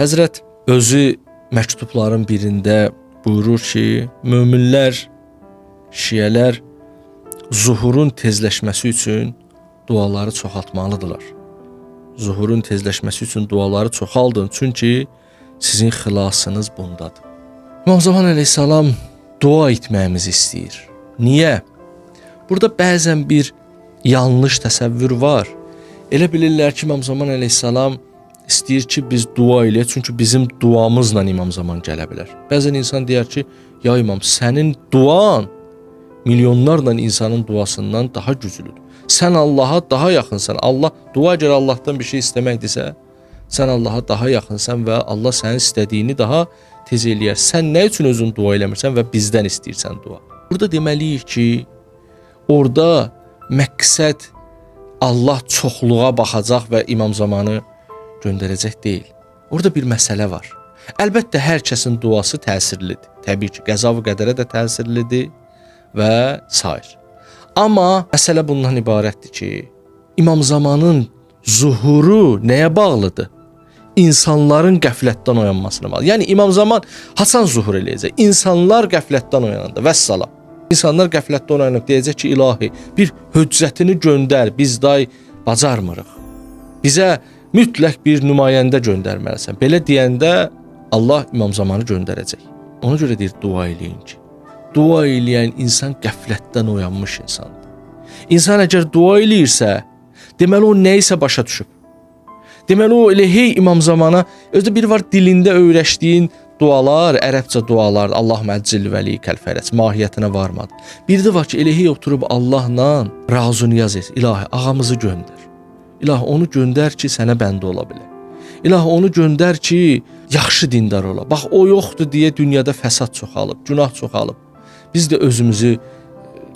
Həzrət özü məktubların birində buyurur ki, möminlər, şiyələr zuhurun tezləşməsi üçün duaları çoxaltmalıdırlar. Zuhurun tezləşməsi üçün duaları çoxaldın, çünki sizin xilasınız bundadır. İmam Zaman əleyhissalam dua etməyimizi istəyir. Niyə? Burada bəzən bir yanlış təsəvvür var. Elə bilirlər ki, İmam Zaman əleyhissalam istəyir ki, biz dua eləyək, çünki bizim duamızla İmam Zaman gələ bilər. Bəzən insan deyər ki, ya İmam, sənin duan milyonlarla insanın duasından daha güclüdür. Sən Allaha daha yaxınsan. Allah, dua əgər Allahdan bir şey istəməkdirsə, sən Allaha daha yaxınsan və Allah sənin istədiyini daha tez eləyər. Sən nə üçün özün dua eləmirsən və bizdən istəyirsən dua? Burada deməliyik ki, orada məqsəd Allah çoxluğa baxacaq və İmam Zamanı göndərəcək deyil. Orada bir məsələ var. Əlbəttə, hər kəsin duası təsirlidir. Təbii ki, qəza-və qədərə də təsirlidir və s. Amma məsələ bundan ibarətdir ki, İmam Zamanın zuhuru nəyə bağlıdır? İnsanların qəflətdən oyanmasına bağlı. Yəni İmam Zaman haçan zuhur eləyəcək? İnsanlar qəflətdən oyananda vəssalam. İnsanlar qəflətdən oyanıb deyəcək ki, ilahi, bir höccətini göndər, biz day bacarmırıq. Bizə mütləq bir nümayəndə göndərməlisən. Belə deyəndə Allah İmam Zamanı göndərəcək. Ona görə deyir, dua eləyin ki, dua eləyən insan qəflətdən oyanmış insandır. İnsan əgər dua eləyirsə, deməli o nəyisə başa düşüb. Deməli o elə hey İmam Zamana, özdə bir var dilində öyrəşdiyin dualar, ərəbcə dualar, Allahumə əccil vəli kəlfərəc, mahiyyətinə varmadı. Bir də var ki, elə hey oturub Allahla razı niyaz et. İlahi, ağamızı göndər. İlahi, onu göndər ki, sənə bəndə ola bilər. İlahi, onu göndər ki, yaxşı dindar ola. Bax, o yoxdur deyə dünyada fəsad çoxalıb, günah çoxalıb. Biz də özümüzü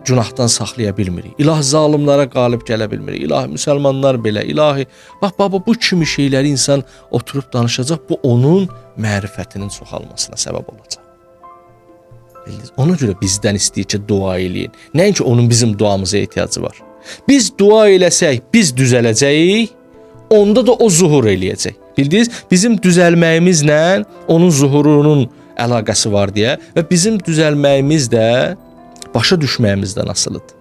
günahdan saxlaya bilmirik. İlahi, zalimlara qalib gələ bilmirik. İlahi, müsəlmanlar belə. İlahi, bax, baba, bu kimi şeyləri insan oturub danışacaq. Bu, onun mərifətinin çoxalmasına səbəb olacaq. Bildiniz? Ona görə bizdən istəyir ki, dua eləyin. Nəinki onun bizim duamıza ehtiyacı var. Biz dua eləsək, biz düzələcəyik, onda da o zuhur eləyəcək. Bildiniz? Bizim düzəlməyimizlə onun zuhurunun əlaqəsi var deyə və bizim düzəlməyimiz də başa düşməyimizdən asılıdır.